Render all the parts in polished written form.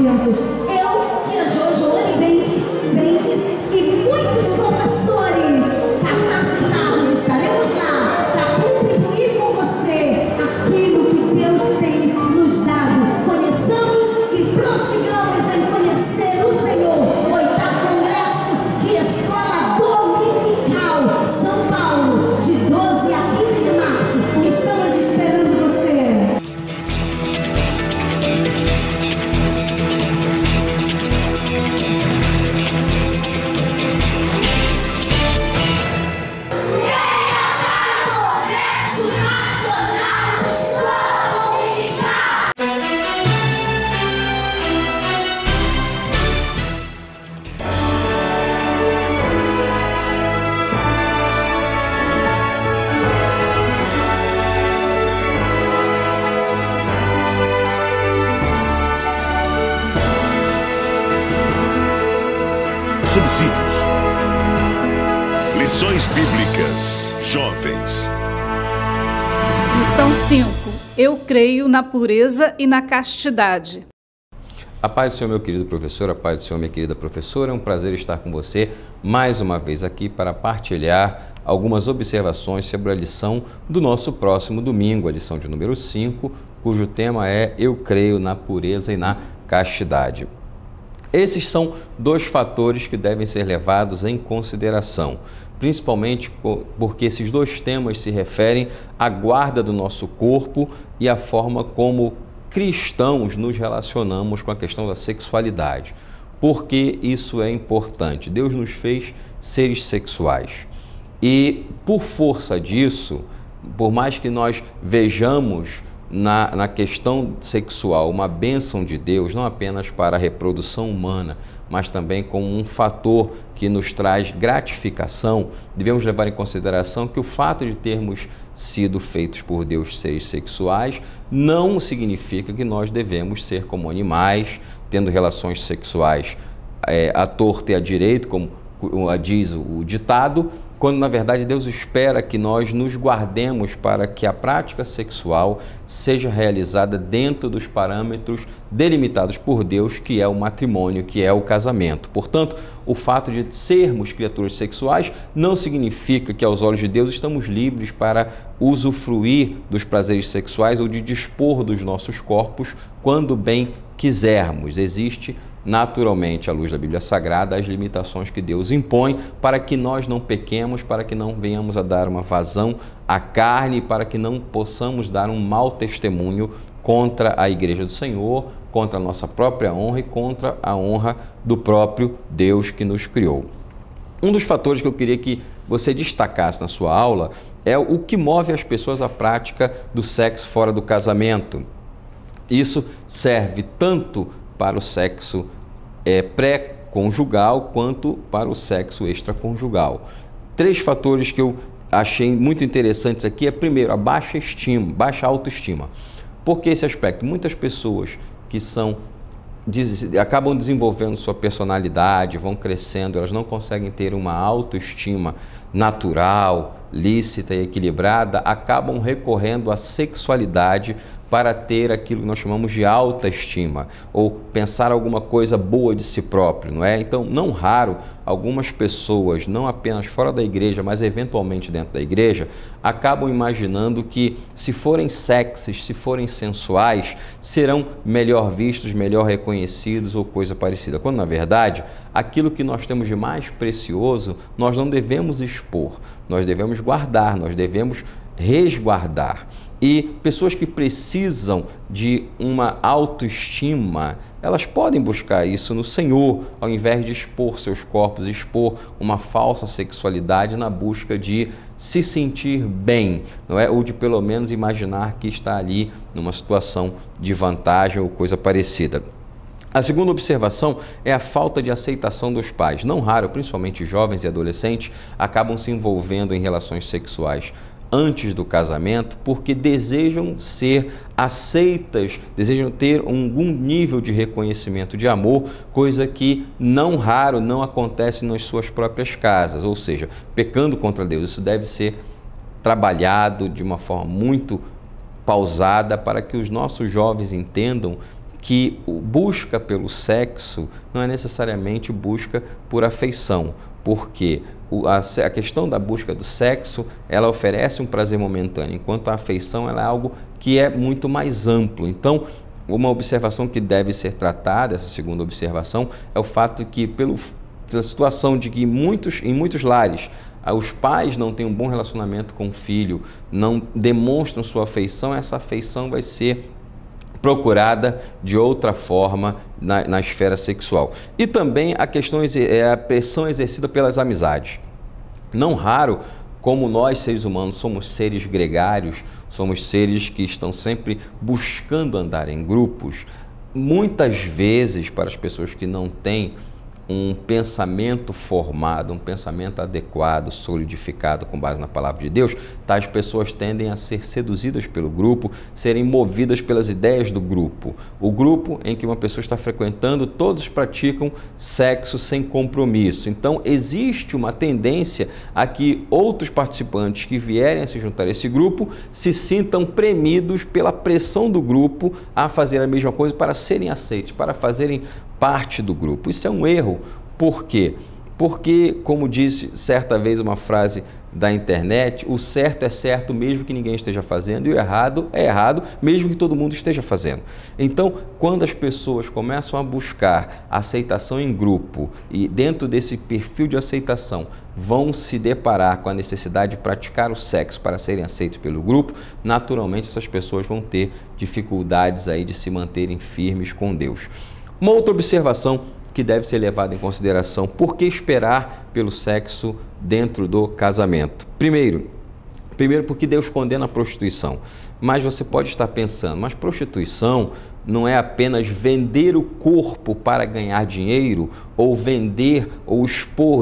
crianças. Eu, tia Joane Bentes e muitos professores capacitados estaremos lá para contribuir com você aquilo que Deus tem nos dado. Conheçamos e prossigamos em conhecer o Senhor. 8º Congresso de Escola Dominical, São Paulo, de 12 a 15 de março. Estamos esperando você. Subsídios. Lições bíblicas. Jovens. Lição 5. Eu creio na pureza e na castidade. A paz do Senhor, meu querido professor, a paz do Senhor, minha querida professora. É um prazer estar com você mais uma vez aqui para partilhar algumas observações sobre a lição do nosso próximo domingo, a lição de número 5, cujo tema é Eu creio na pureza e na castidade. Esses são dois fatores que devem ser levados em consideração, principalmente porque esses dois temas se referem à guarda do nosso corpo e à forma como cristãos nos relacionamos com a questão da sexualidade. Por que isso é importante? Deus nos fez seres sexuais e, por força disso, por mais que nós vejamos na questão sexual uma bênção de Deus, não apenas para a reprodução humana, mas também como um fator que nos traz gratificação, devemos levar em consideração que o fato de termos sido feitos por Deus seres sexuais não significa que nós devemos ser como animais, tendo relações sexuais à torta e à direito, como diz o ditado, quando na verdade Deus espera que nós nos guardemos para que a prática sexual seja realizada dentro dos parâmetros delimitados por Deus, que é o matrimônio, que é o casamento. Portanto, o fato de sermos criaturas sexuais não significa que aos olhos de Deus estamos livres para usufruir dos prazeres sexuais ou de dispor dos nossos corpos quando bem quisermos. Existe naturalmente, à luz da Bíblia Sagrada, as limitações que Deus impõe para que nós não pequemos, para que não venhamos a dar uma vazão à carne, para que não possamos dar um mau testemunho contra a Igreja do Senhor, contra a nossa própria honra e contra a honra do próprio Deus que nos criou. Um dos fatores que eu queria que você destacasse na sua aula é o que move as pessoas à prática do sexo fora do casamento. Isso serve tanto para o sexo pré-conjugal quanto para o sexo extraconjugal. 3 fatores que eu achei muito interessantes aqui é, primeiro, a baixa autoestima. Por que esse aspecto? Muitas pessoas que acabam desenvolvendo sua personalidade, vão crescendo, elas não conseguem ter uma autoestima natural, lícita e equilibrada, acabam recorrendo à sexualidade para ter aquilo que nós chamamos de autoestima, ou pensar alguma coisa boa de si próprio, não é? Então, não raro, algumas pessoas, não apenas fora da igreja, mas eventualmente dentro da igreja, acabam imaginando que se forem sexys, se forem sensuais, serão melhor vistos, melhor reconhecidos ou coisa parecida. Quando, na verdade, aquilo que nós temos de mais precioso, nós não devemos expor, nós devemos guardar, nós devemos resguardar. E pessoas que precisam de uma autoestima, elas podem buscar isso no Senhor, ao invés de expor seus corpos, expor uma falsa sexualidade na busca de se sentir bem, não é? Ou de pelo menos imaginar que está ali numa situação de vantagem ou coisa parecida. A segunda observação é a falta de aceitação dos pais. Não raro, principalmente jovens e adolescentes, acabam se envolvendo em relações sexuais antes do casamento porque desejam ser aceitas, desejam ter algum nível de reconhecimento de amor, coisa que não raro não acontece nas suas próprias casas, ou seja, pecando contra Deus. Isso deve ser trabalhado de uma forma muito pausada para que os nossos jovens entendam que busca pelo sexo não é necessariamente busca por afeição, porque a questão da busca do sexo, ela oferece um prazer momentâneo, enquanto a afeição ela é algo que é muito mais amplo. Então, uma observação que deve ser tratada, essa segunda observação, é o fato de que, pela situação de que em muitos lares, os pais não têm um bom relacionamento com o filho, não demonstram sua afeição, essa afeição vai ser procurada de outra forma na esfera sexual. E também a questão é a pressão exercida pelas amizades. Não raro, como nós seres humanos somos seres gregários, somos seres que estão sempre buscando andar em grupos, muitas vezes para as pessoas que não têm um pensamento formado, um pensamento adequado, solidificado com base na palavra de Deus, tais pessoas tendem a ser seduzidas pelo grupo, serem movidas pelas ideias do grupo. O grupo em que uma pessoa está frequentando, todos praticam sexo sem compromisso. Então, existe uma tendência a que outros participantes que vierem a se juntar a esse grupo se sintam premidos pela pressão do grupo a fazer a mesma coisa para serem aceitos, para fazerem parte do grupo. Isso é um erro. Por quê? Porque, como disse certa vez uma frase da internet, o certo é certo mesmo que ninguém esteja fazendo e o errado é errado mesmo que todo mundo esteja fazendo. Então, quando as pessoas começam a buscar aceitação em grupo e dentro desse perfil de aceitação vão se deparar com a necessidade de praticar o sexo para serem aceitos pelo grupo, naturalmente essas pessoas vão ter dificuldades aí de se manterem firmes com Deus. Uma outra observação que deve ser levada em consideração: por que esperar pelo sexo dentro do casamento? Primeiro porque Deus condena a prostituição. Mas você pode estar pensando, mas prostituição não é apenas vender o corpo para ganhar dinheiro, ou vender, ou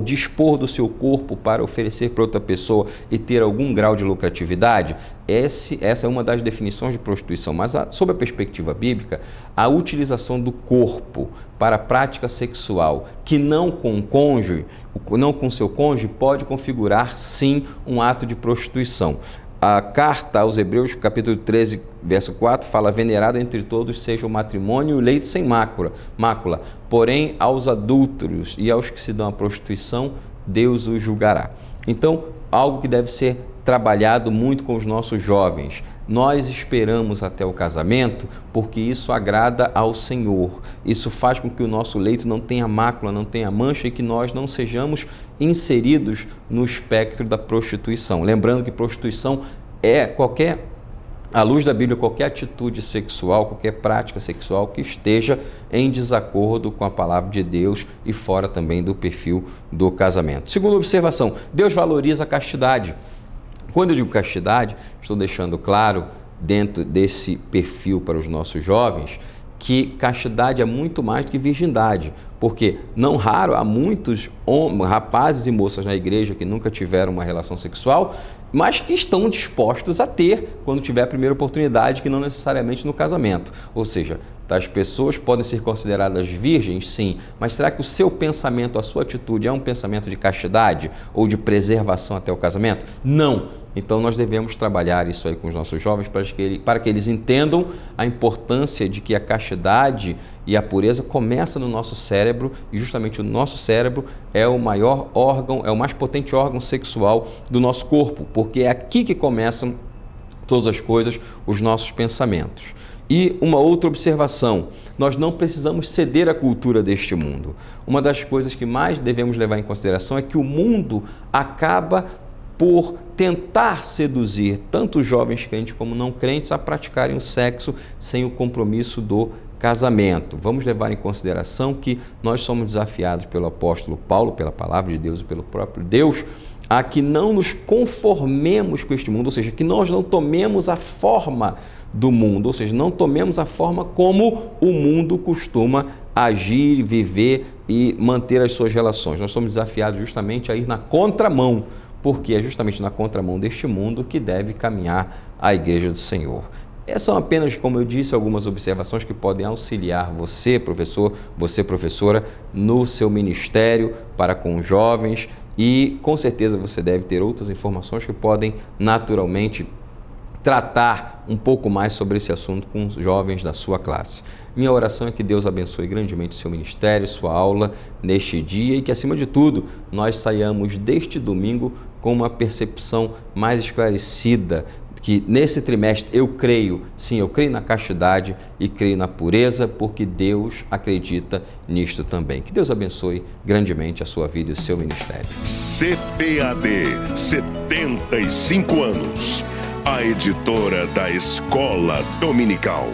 dispor do seu corpo para oferecer para outra pessoa e ter algum grau de lucratividade? Essa é uma das definições de prostituição, mas sob a perspectiva bíblica, a utilização do corpo para a prática sexual que não com o cônjuge, não com seu cônjuge, pode configurar sim um ato de prostituição. A carta aos Hebreus, capítulo 13, verso 4, fala: venerado entre todos seja o matrimônio e o leito sem mácula, porém aos adúlteros e aos que se dão à prostituição, Deus os julgará. Então, algo que deve ser trabalhado muito com os nossos jovens. Nós esperamos até o casamento porque isso agrada ao Senhor. Isso faz com que o nosso leito não tenha mácula, não tenha mancha e que nós não sejamos inseridos no espectro da prostituição. Lembrando que prostituição é à luz da Bíblia, qualquer atitude sexual, qualquer prática sexual que esteja em desacordo com a palavra de Deus e fora também do perfil do casamento. Segunda observação: Deus valoriza a castidade. Quando eu digo castidade, estou deixando claro, dentro desse perfil para os nossos jovens, que castidade é muito mais do que virgindade, porque não raro há muitos rapazes e moças na igreja que nunca tiveram uma relação sexual, mas que estão dispostos a ter quando tiver a primeira oportunidade, que não necessariamente no casamento. Ou seja, as pessoas podem ser consideradas virgens, sim, mas será que o seu pensamento, a sua atitude é um pensamento de castidade ou de preservação até o casamento? Não. Então nós devemos trabalhar isso aí com os nossos jovens para que eles entendam a importância de que a castidade e a pureza começa no nosso cérebro, e justamente o nosso cérebro é o maior órgão, é o mais potente órgão sexual do nosso corpo, porque é aqui que começam todas as coisas, os nossos pensamentos. E uma outra observação: nós não precisamos ceder à cultura deste mundo. Uma das coisas que mais devemos levar em consideração é que o mundo acaba por tentar seduzir tanto os jovens crentes como não crentes a praticarem o sexo sem o compromisso do casamento. Vamos levar em consideração que nós somos desafiados pelo apóstolo Paulo, pela palavra de Deus e pelo próprio Deus, a que não nos conformemos com este mundo, ou seja, que nós não tomemos a forma do mundo, ou seja, não tomemos a forma como o mundo costuma agir, viver e manter as suas relações. Nós somos desafiados justamente a ir na contramão, porque é justamente na contramão deste mundo que deve caminhar a Igreja do Senhor. Essas são apenas, como eu disse, algumas observações que podem auxiliar você, professor, você, professora, no seu ministério para com os jovens, e com certeza você deve ter outras informações que podem naturalmente tratar um pouco mais sobre esse assunto com os jovens da sua classe. Minha oração é que Deus abençoe grandemente o seu ministério, sua aula neste dia e que, acima de tudo, nós saiamos deste domingo com uma percepção mais esclarecida, que nesse trimestre eu creio, sim, eu creio na castidade e creio na pureza, porque Deus acredita nisto também. Que Deus abençoe grandemente a sua vida e o seu ministério. CPAD, 75 anos. A editora da Escola Dominical.